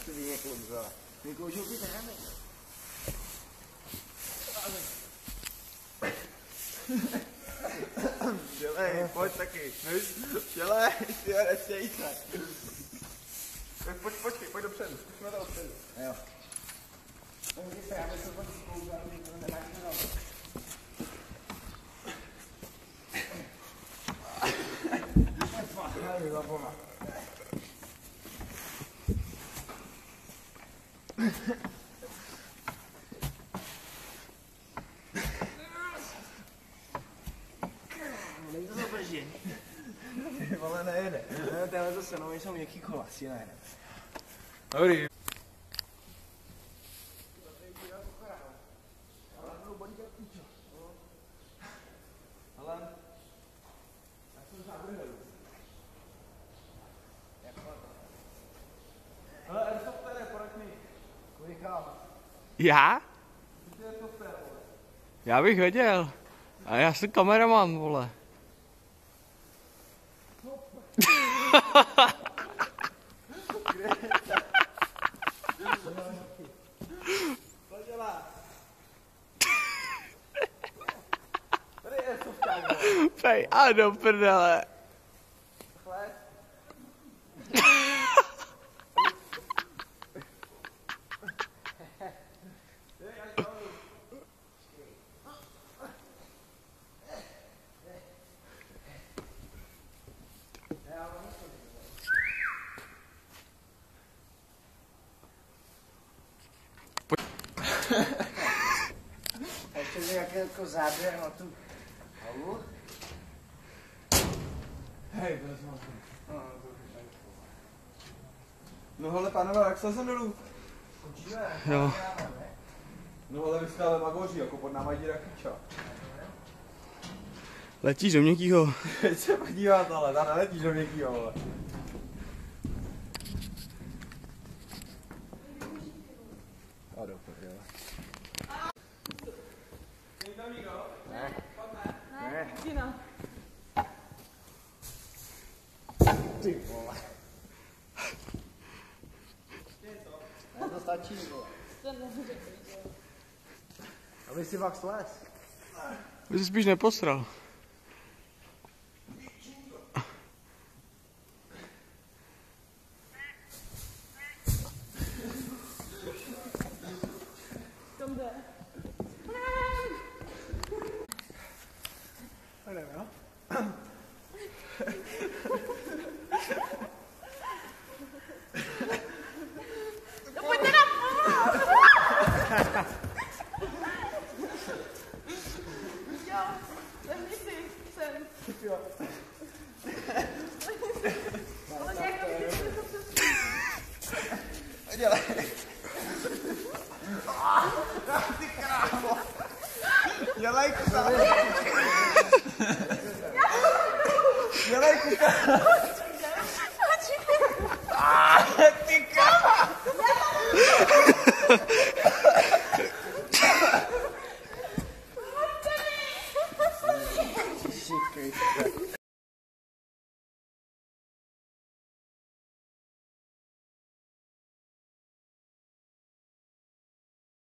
Ty mě klouzala. Mě kloužou ty trámy. Dělej, pojď taky. Dělej, ty nechtěj se. Počkej, pojď dopředu. Zkusme to dopředu. Jo. Takže se já bych to pojď klouzat, to nemáš na nohu. Není to zabržděný. Vole, nejede. Ne, tenhle zase nový jsou měkký kola, asi nejede. Dobrý. Já? Já bych věděl. A já jsem kameraman, vole. Co děláš? Tady je sovčák. Fej, a do prdele. Chleb. Ještě nějaké jako záběr na tu halu. Hej, to jsem no hele, pánové, jak se sem dolů? Jo. No ale vy jste ale magoři, jako pod náma jde rakýča. Letíš do měkkýho. Teď se podívat, ale ta neletíš do měkkýho, ale. A do prdele. Není tam nikdo? Ne. Ne, Dina. Ty vole. Ne, to stačí, vole. To nemůže být, jo. Aby si Max les. By jsi spíš neposral. Kam jde? Jdeme, jo? No pojďte na pomoc! Jo, lehni si, sem. Jo. Ale nějak to vidíš, že to přes... Dělej. Ty krávo. Dělej, krávo.